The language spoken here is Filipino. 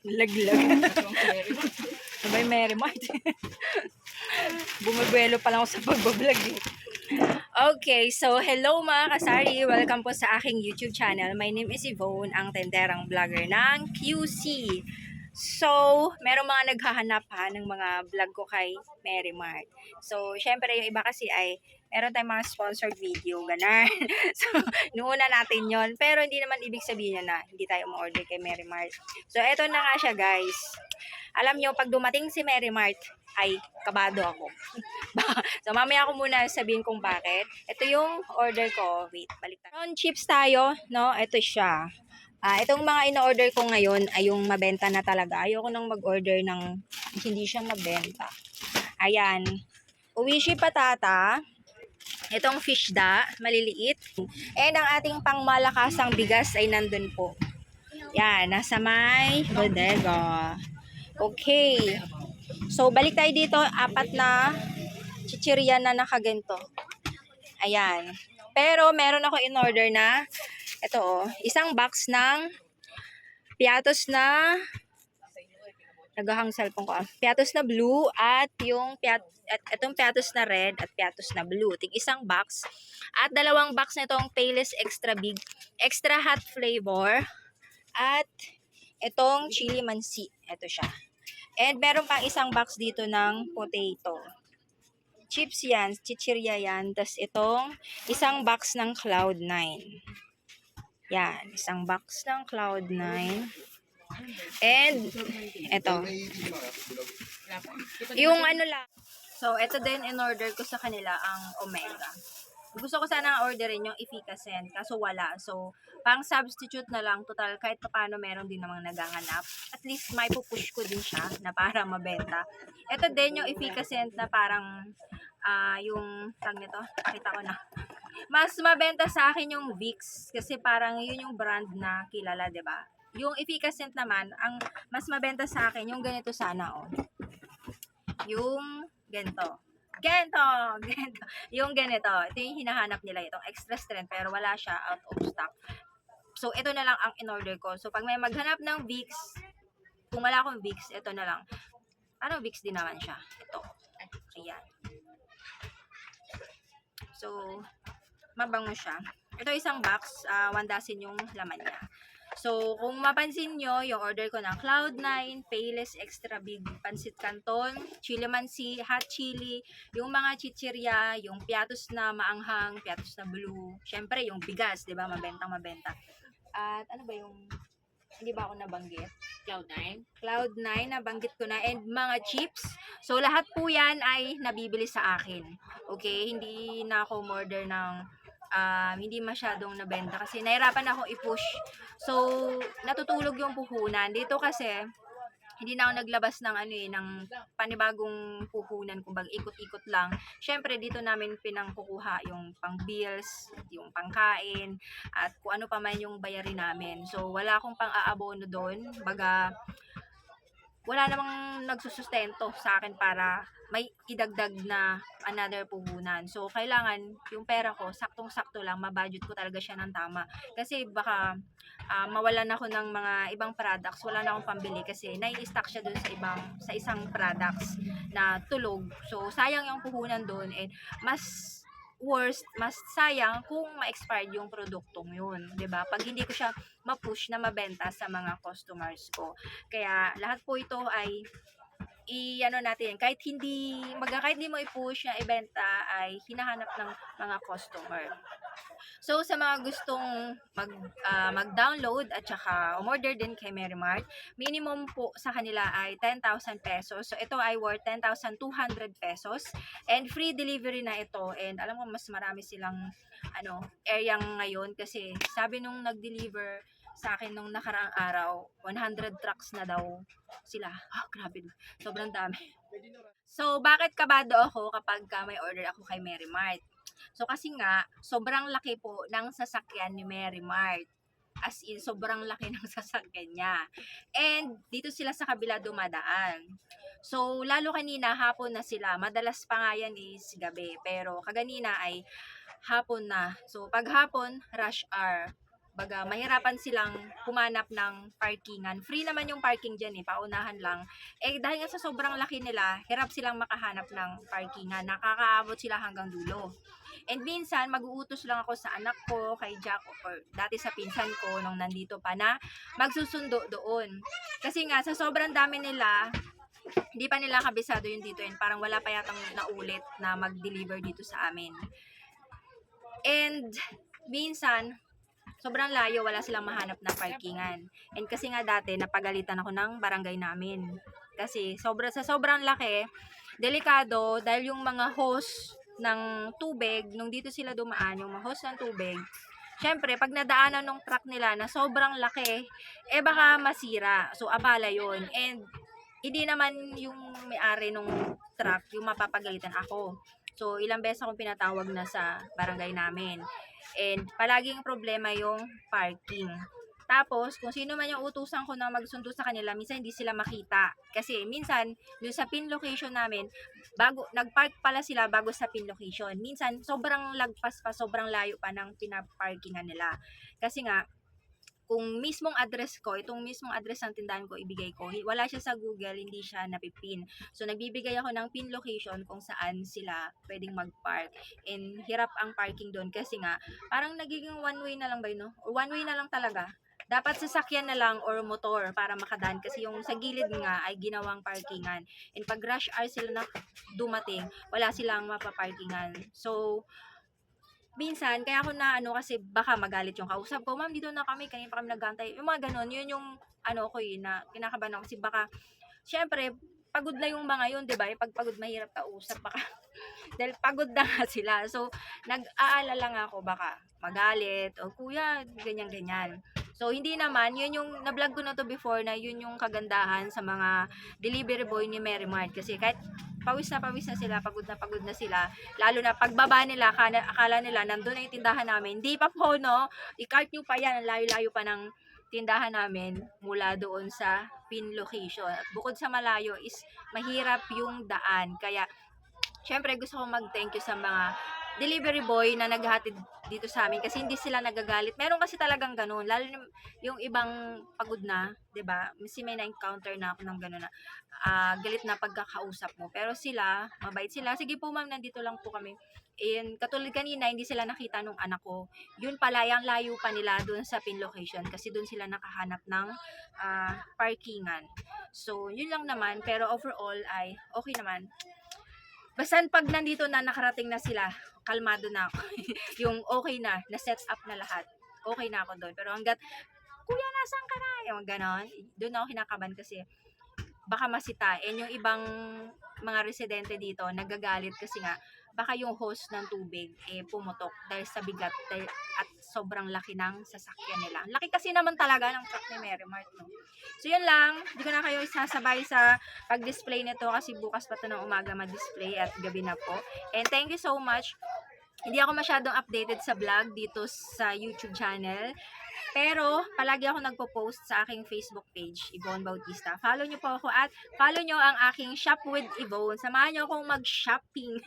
Laglag. Sabay Mary Mart. Bumibelo pa lang ako sa pagbablog eh. Okay, so hello mga kasari. Welcome po sa aking YouTube channel. My name is Yvonne, ang tenderang vlogger ng QC. So, merong mga naghahanap ng mga vlog ko kay Mary Mart. So, syempre yung iba kasi ay meron tayong mga sponsored video, ganun. So, nuuna natin yon. Pero hindi naman ibig sabihin na hindi tayo ma-order kay Mary Mart. So, eto na nga siya guys. Alam nyo, pag dumating si Mary Mart, ay kabado ako. So, mamaya ako muna sabihin kung bakit. Ito yung order ko. Wait, balik tayo. Prawn chips tayo, no? Ito siya. Itong mga ino-order ko ngayon ay yung mabenta na talaga. Ayoko nang mag-order ng hindi siya mabenta. Ayan. Uwishi patata. Itong fish da, maliliit. And ang ating pangmalakasang bigas ay nandun po. Yan, nasa may bodega. Okay. So, balik tayo dito. 4 na chichirya na nakaganto. Ayan. Pero, meron ako in-order na ito isang box ng piatos na nagahang cellphone ko. Piatos na blue at yung itong piatos na red at piatos na blue. Tig isang box. At 2 box na itong Payless Extra Big, Extra Hot Flavor. At itong chili mansi. Ito siya. And meron pang isang box dito ng potato. Chips yan, chichirya yan. Tapos itong isang box ng Cloud9. Yan, isang box ng Cloud9. And ito. Yung ano lang. So, ito din in-order ko sa kanila ang Omega. Gusto ko sana orderin yung Efficacent, kaso wala. So, pang substitute na lang, total kahit paano meron din namang naghahanap. At least may pupush ko din siya na para mabenta. Ito din yung Efficacent na parang yung tag nito, pakita ko na. Mas mabenta sa akin yung Vicks kasi parang yun yung brand na kilala, 'di ba? Yung Efficacent naman, ang mas mabenta sa akin yung ganito sana Yung ganito. Ganito. Yung ganito. Ito yung hinahanap nila, itong extra strength pero wala siya, out of stock. So ito na lang ang in-order ko. So pag may maghanap ng Vicks, kung wala akong Vicks, ito na lang. Ano Vicks din naman siya. Ito. Ayan. So, mabango siya. Ito isang box, 1 dozen yung laman niya. So, kung mapansin nyo, yung order ko ng Cloud9, Payless Extra Big Pansit Canton, Chili Mansi, Hot Chili, yung mga chichirya, yung piatos na maanghang, piatos na blue, syempre yung bigas, di ba? Mabenta. At ano ba yung, hindi ba ako nabanggit? Cloud9, nabanggit ko na. And mga chips. So, lahat po yan ay nabibili sa akin. Okay? Hindi na ako order ng hindi masyadong nabenta kasi nahirapan ako i-push. So, natutulog yung puhunan. Dito kasi, hindi na ako naglabas ng ng panibagong puhunan, kumbaga ikot-ikot lang. Syempre dito namin pinangkukuha yung pang bills, yung pangkain, at kung ano pa man yung bayarin namin. So wala akong pang-aabono doon. Baga wala namang nagsusustento sa akin para may idagdag na another puhunan. So, kailangan yung pera ko, saktong-sakto lang, mabudget ko talaga siya ng tama. Kasi baka mawalan ako ng mga ibang products, wala na akong pambili kasi nai-stock siya dun sa isang products na tulog. So, sayang yung puhunan dun and mas worst, mas sayang kung ma-expired yung produktong yun, 'di ba? Pag hindi ko siya ma-push na mabenta sa mga customers ko. Kaya lahat po ito ay natin, kahit hindi mo i-push na ibenta ay hinahanap ng mga customer. So sa mga gustong mag-download at saka umorder din kay Mary Mart, minimum po sa kanila ay 10,000 pesos. So ito ay worth 10,200 pesos and free delivery na ito. And alam ko mas marami silang area ngayon kasi sabi nung nag-deliver sa akin nung nakaraang araw, 100 trucks na daw sila. Grabe. Sobrang dami. So, bakit kabado ako kapag may order ako kay Mary Mart? So, kasi nga, sobrang laki po ng sasakyan ni Mary Mart. As in, sobrang laki ng sasakyan niya. And, dito sila sa kabila dumadaan. So, lalo kanina, hapon na sila. Madalas pa nga yan is gabi. Pero, kaganina ay hapon na. So, pag hapon, rush hour. baga mahirapan silang humanap ng parkingan. Free naman yung parking dyan paunahan lang. Dahil nga sa sobrang laki nila, hirap silang makahanap ng parkingan. Nakakaabot sila hanggang dulo. And minsan, mag-uutos lang ako sa anak ko, kay Jack, or dati sa pinsan ko, nung nandito pa na, magsusundo doon. Kasi nga, sa sobrang dami nila, hindi pa nila kabisado yung dito and parang wala pa yatang naulit na mag-deliver dito sa amin. And minsan, sobrang layo, wala silang mahanap na parkingan. And kasi nga dati, napagalitan ako ng barangay namin. Kasi sa sobrang laki, delikado dahil yung mga hose ng tubig, nung dito sila dumaan, yung mga hose ng tubig, syempre, pag nadaanan ng truck nila na sobrang laki, baka masira. So, abala yon. And hindi naman yung may-ari nung truck yung mapapagalitan ako. So, ilang beses akong pinatawag na sa barangay namin. And palaging problema yung parking. Tapos, kung sino man yung utusan ko na magsundo sa kanila, minsan hindi sila makita. Kasi minsan, dun sa pin location namin, nag-park pala sila bago sa pin location. Minsan, sobrang lagpas pa, sobrang layo pa ng pinaparkingan nila. Kasi nga, kung mismong address ko, itong mismong address ng tindahan ko, ibigay ko, wala siya sa Google, hindi siya napipin. So, nagbibigay ako ng pin location kung saan sila pwedeng mag-park. And hirap ang parking doon kasi nga, parang nagiging one way na lang ba yun, no? Or one way na lang talaga. Dapat sasakyan na lang or motor para makadaan kasi yung sa gilid nga ay ginawang parkingan. And pag rush hour sila na dumating, wala silang mapaparkingan. So, minsan, kaya ako na kasi baka magalit yung kausap ko, ma'am, dito na kami, kanina pa kami nagantay. Yung mga ganun, yun yung ko na kinakabahan ako kasi baka, syempre, pagod na yung mga yun, di ba? Pag pagod, mahirap kausap, baka, dahil pagod na nga sila. So, nag-aalala nga ako, baka magalit, o kuya, ganyan-ganyan. So, hindi naman, yun yung, na-vlog ko na to before, na yun yung kagandahan sa mga delivery boy ni Mary Mart. Kasi kahit pawis na sila, pagod na sila, lalo na pagbaba nila, akala nila, nandun na yung tindahan namin. Hindi pa po, no? I-cart nyo pa yan, layo-layo pa ng tindahan namin mula doon sa pin location. At bukod sa malayo is mahirap yung daan. Kaya, syempre gusto ko mag-thank you sa mga delivery boy na naghahatid dito sa amin kasi hindi sila nagagalit. Meron kasi talagang ganun, lalo yung ibang pagod na, 'di ba? Kasi may na-encounter na ako ng ganun na galit na pagkakausap mo. Pero sila, mabait sila. Sige po ma'am, nandito lang po kami. And katulad kanina, hindi sila nakita nung anak ko. Yun pala, yung layo pa nila doon sa pin location kasi doon sila nakahanap ng parkingan. So, yun lang naman. Pero overall ay okay naman. Basta pag nandito na, nakarating na sila, kalmado na ako. Yung okay na set up na lahat. Okay na ako doon. Pero hanggat, kuya, nasan ka na? Yung ganon. Doon ako kinakabahan kasi baka masitain. Yung ibang mga residente dito, nagagalit kasi nga, baka yung hose ng tubig pumutok dahil sa bigat at sobrang laki ng sasakyan nila. Laki kasi naman talaga ng truck ni Mary Mart, no? So, yun lang. Hindi ko na kayo isasabay sa pag-display nito kasi bukas pa ito ng umaga ma-display at gabi na po. And thank you so much. Hindi ako masyadong updated sa vlog dito sa YouTube channel. Pero, palagi ako nagpo-post sa aking Facebook page, Yvonne Bautista. Follow nyo po ako at follow nyo ang aking Shop with Yvonne. Samahan nyo akong mag-shopping.